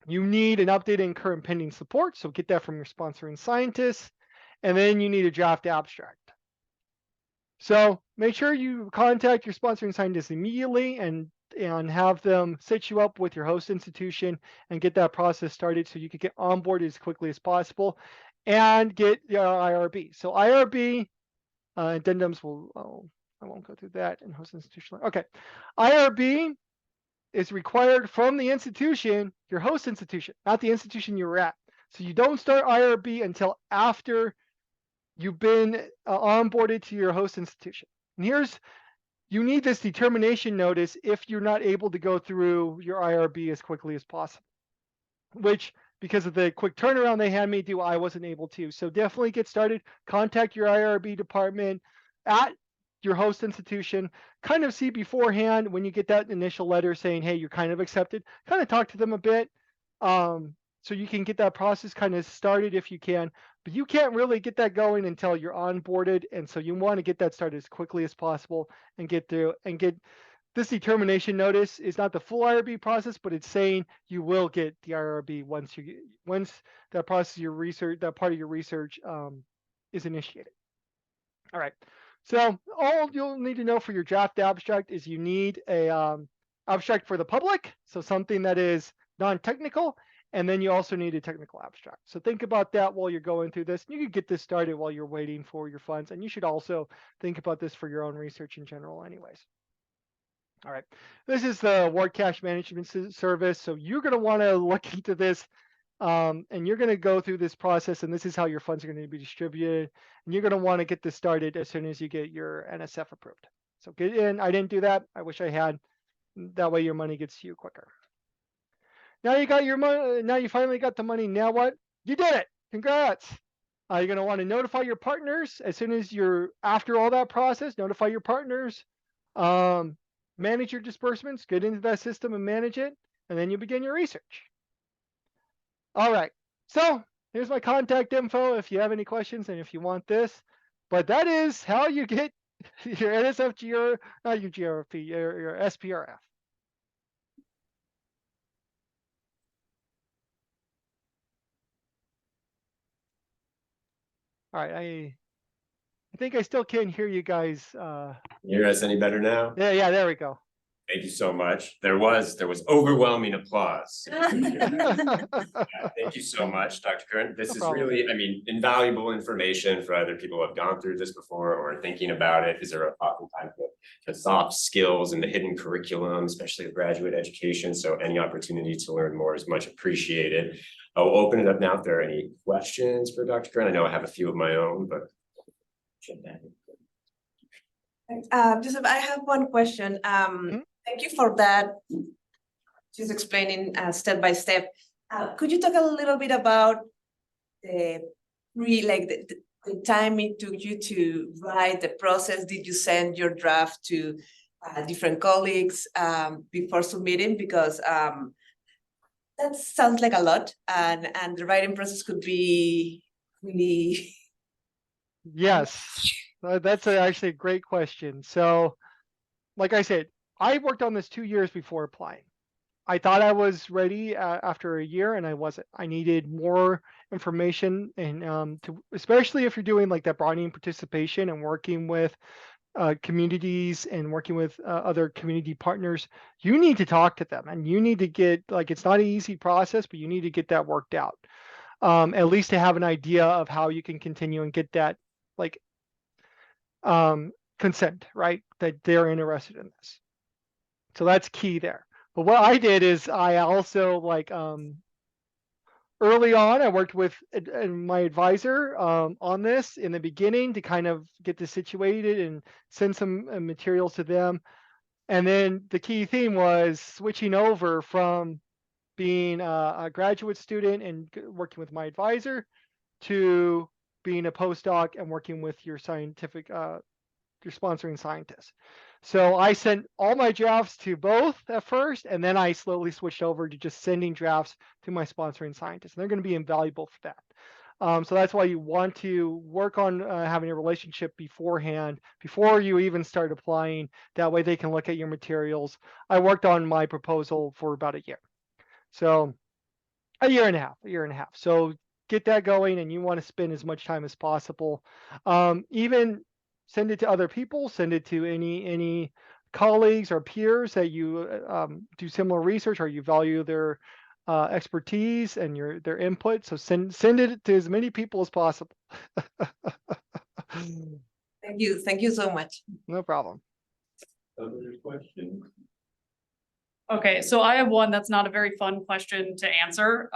you need an updated and current pending support. So get that from your sponsoring scientists. And then you need a draft abstract. So make sure you contact your sponsoring scientists immediately and have them set you up with your host institution and get that process started so you can get onboarded as quickly as possible and get your IRB. So IRB addendums I won't go through that in host institution. Okay. IRB is required from the institution, your host institution, not the institution you're at. So you don't start IRB until after you've been onboarded to your host institution. And you need this determination notice if you're not able to go through your IRB as quickly as possible, which because of the quick turnaround they had me do, I wasn't able to. So definitely get started. Contact your IRB department at your host institution. Kind of see beforehand when you get that initial letter saying, hey, you're kind of accepted, kind of talk to them a bit. So you can get that process kind of started if you can, but you can't really get that going until you're onboarded. And so you want to get that started as quickly as possible and get through and get this determination notice is not the full IRB process, but it's saying you will get the IRB once that process of your research, that part of your research is initiated. All right. So all you'll need to know for your draft abstract is you need a abstract for the public, so something that is non-technical, and then you also need a technical abstract. So think about that while you're going through this. You can get this started while you're waiting for your funds, and you should also think about this for your own research in general anyways. All right, this is the award cash management service. So you're going to want to look into this and you're going to go through this process, and this is how your funds are going to be distributed. And you're going to want to get this started as soon as you get your NSF approved. So get in. I didn't do that. I wish I had. That way your money gets to you quicker. Now you got your money. Now you finally got the money. Now what? You did it. Congrats. You're going to want to notify your partners as soon as you're after all that process. Notify your partners. Manage your disbursements. Get into that system and manage it. And then you begin your research. All right. So here's my contact info if you have any questions and if you want this. But that is how you get your NSF not your GRFP, your SPRF. All right, I think I still can't hear you guys. Hear us any better now? Yeah, there we go. Thank you so much. There was overwhelming applause. Yeah, thank you so much, Dr. Curran. This No is problem. really, I mean, invaluable information for other people who have gone through this before or are thinking about it. Is there a oftentimes the soft skills and the hidden curriculum, especially of graduate education? So any opportunity to learn more is much appreciated. I'll open it up now if there are any questions for Dr. Curran. I know I have a few of my own, but. Joseph, I have one question. Thank you for that. Just explaining step by step. Could you talk a little bit about the the time it took you to write the process? Did you send your draft to different colleagues before submitting? Because that sounds like a lot, and the writing process could be really. Yes, that's actually a great question. So, like I said, I worked on this 2 years before applying. I thought I was ready after a year, and I wasn't. I needed more information, and especially if you're doing like that broadening participation and working with communities and working with other community partners, you need to talk to them, and you need to get like it's not an easy process, but you need to get that worked out. At least to have an idea of how you can continue and get that like consent, right? That they're interested in this. So that's key there. But what I did is I also like early on, I worked with my advisor on this in the beginning to kind of get this situated and send some materials to them. And then the key theme was switching over from being a graduate student and working with my advisor to being a postdoc and working with your scientific, your sponsoring scientist. So I sent all my drafts to both at first, and then I slowly switched over to just sending drafts to my sponsoring scientists. And they're going to be invaluable for that. So that's why you want to work on having a relationship beforehand, before you even start applying. That way they can look at your materials. I worked on my proposal for about a year. So a year and a half. So get that going, and you want to spend as much time as possible. Even send it to other people, send it to any colleagues or peers that you do similar research or you value their expertise and their input. So send it to as many people as possible. Thank you so much. No problem. Other questions? Okay, so I have one that's not a very fun question to answer.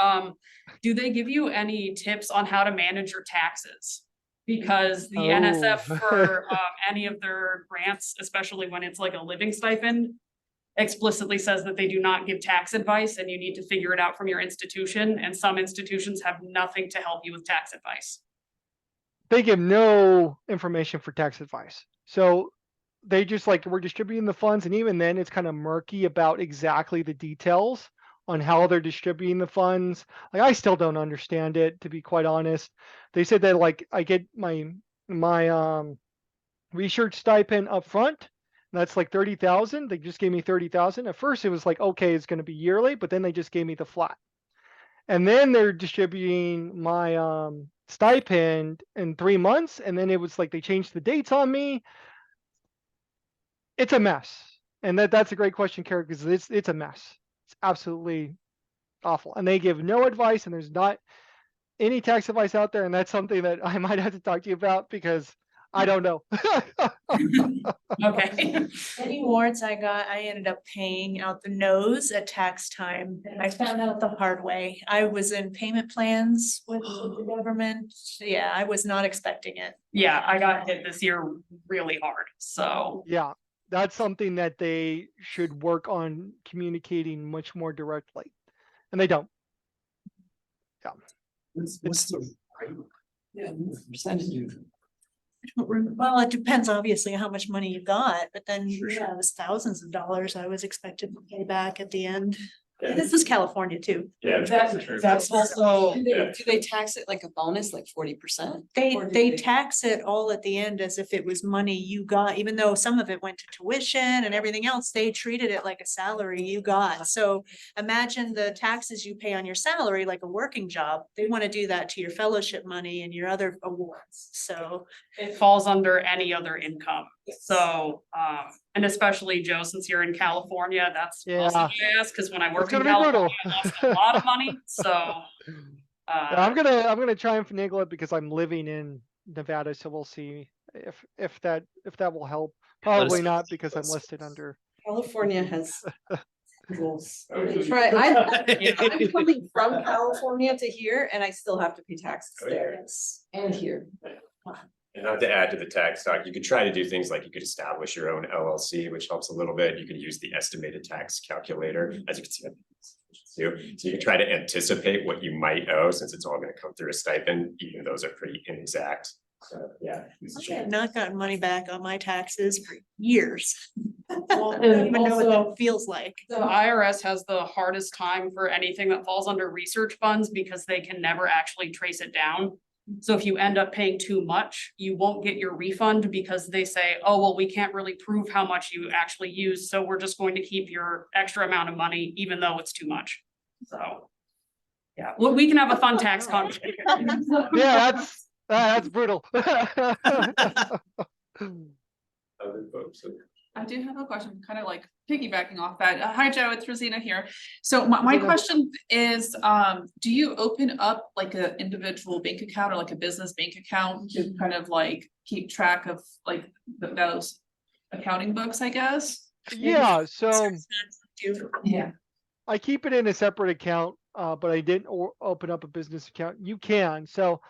Do they give you any tips on how to manage your taxes? Because the NSF for any of their grants, especially when it's like a living stipend, explicitly says that they do not give tax advice and you need to figure it out from your institution. And some institutions have nothing to help you with tax advice. They give no information for tax advice. So they just like, we're distributing the funds, and even then it's kind of murky about exactly the details on how they're distributing the funds. Like I still don't understand it, to be quite honest. They said that like I get my research stipend up front, and that's like 30,000. They just gave me 30,000. At first it was like, okay, it's going to be yearly, but then they just gave me the flat. And then they're distributing my stipend in 3 months, and then it was like they changed the dates on me. It's a mess. And that's a great question, Kara, because it's a mess. It's absolutely awful. And they give no advice, and there's not any tax advice out there. And that's something that I might have to talk to you about because I don't know. Okay. Any warrants I got, I ended up paying out the nose at tax time. And I found out the hard way. I was in payment plans with the government. Yeah, I was not expecting it. Yeah, I got hit this year really hard. So Yeah, that's something that they should work on communicating much more directly. And they don't. Yeah. What's the percentage? Well, it depends obviously how much money you got, but then Sure. yeah, it was thousands of dollars I was expected to pay back at the end. Yeah. This was California too. Yeah. that's also, Yeah. Do they tax it like a bonus, like 40%? They tax it all at the end as if it was money you got, even though some of it went to tuition and everything else, they treated it like a salary you got. So imagine the taxes you pay on your salary, like a working job, they want to do that to your fellowship money and your other awards. So it falls under any other income. So, and especially Joe, since you're in California, that's mostly Yeah. why I asked, because when I worked in gonna be brutal. California, I lost a lot of money, so. Yeah, I'm gonna try and finagle it because I'm living in Nevada, so we'll see if that will help. Probably not because I'm listed under. California has rules. Okay. Try, I'm coming from California to here and I still have to pay taxes there and here. And not to add to the tax talk, you could try to do things like you could establish your own LLC, which helps a little bit. You could use the estimated tax calculator, as you can see. So you can try to anticipate what you might owe, since it's all going to come through a stipend, even those are pretty inexact. So, yeah. I have not gotten money back on my taxes for years. I Well, don't even know what also- that feels like. The IRS has the hardest time for anything that falls under research funds because they can never actually trace it down. So if you end up paying too much, you won't get your refund because they say, oh, well, we can't really prove how much you actually use, so we're just going to keep your extra amount of money, even though it's too much. So. Yeah, well, we can have a fun tax conversation. Yeah, that's brutal. Other folks. I do have a question, kind of like piggybacking off that. Hi, Joe, it's Rosina here. So my Rosina. question is, do you open up like an individual bank account or like a business bank account to kind of like keep track of like those accounting books, I guess? Yeah, so Yeah. I keep it in a separate account, but I didn't open up a business account. You can. So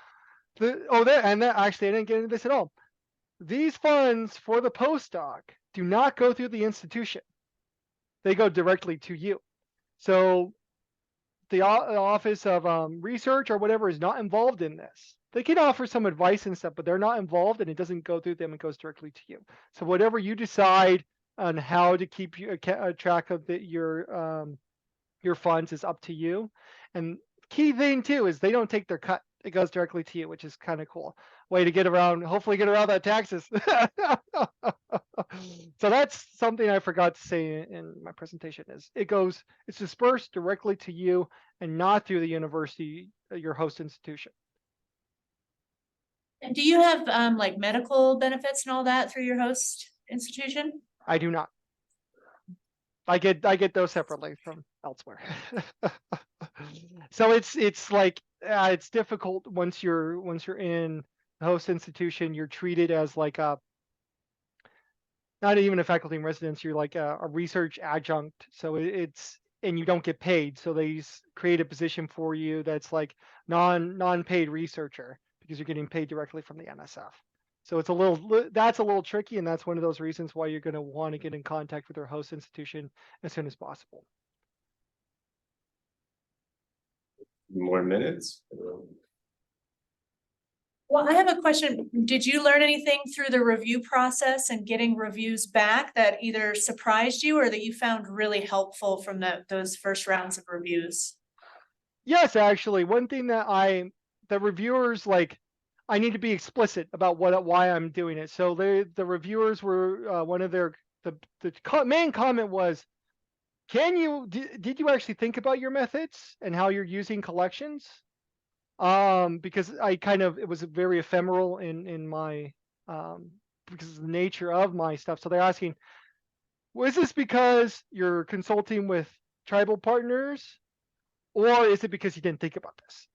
actually I didn't get into this at all. These funds for the postdoc do not go through the institution. They go directly to you. So the Office of Research or whatever is not involved in this. They can offer some advice and stuff, but they're not involved and it doesn't go through them. It goes directly to you. So whatever you decide on how to keep track of your funds is up to you. And key thing too is they don't take their cut. It goes directly to you, which is kind of cool. Way to hopefully get around that taxes. So that's something I forgot to say in my presentation is it's dispersed directly to you and not through the university, your host institution. And do you have like medical benefits and all that through your host institution? I do not. I get those separately from elsewhere. So it's like it's difficult once you're in the host institution. You're treated as like not even a faculty in residence. You're like a research adjunct. So and you don't get paid. So they create a position for you that's like non-paid researcher because you're getting paid directly from the NSF. So that's a little tricky, and that's one of those reasons why you're going to want to get in contact with your host institution as soon as possible. More minutes? Well, I have a question. Did you learn anything through the review process and getting reviews back that either surprised you or that you found really helpful from those first rounds of reviews? Yes, actually, one thing that the reviewers like, I need to be explicit about why I'm doing it. So the reviewers were one of the main comment was, did you actually think about your methods and how you're using collections? Because it was very ephemeral in my because of the nature of my stuff. So they're asking, was this because you're consulting with tribal partners, or is it because you didn't think about this?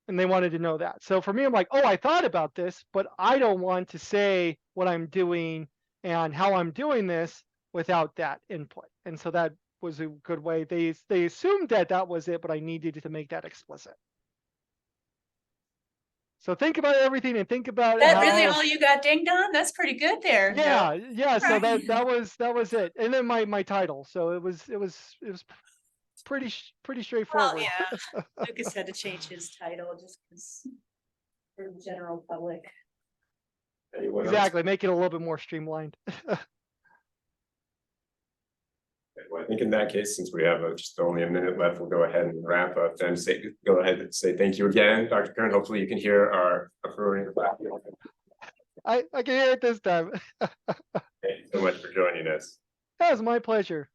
And they wanted to know that. So for me, I'm like, oh, I thought about this, but I don't want to say what I'm doing and how I'm doing this without that input. And so that was a good way. They assumed that was it, but I needed to make that explicit. So think about everything and think about That really all you got dinged on? That's pretty good there. Yeah, Joe. yeah. So that was it. And then my title. So it was pretty straightforward. Well, yeah. Lucas had to change his title just because for the general public. Anyone else? Exactly, make it a little bit more streamlined. Well, I think in that case, since we have just only a minute left, we'll go ahead and wrap up then. Go ahead and say thank you again, Dr. Curran. Hopefully you can hear our affirmative clapping. I can hear it this time. Thank you so much for joining us. That was my pleasure.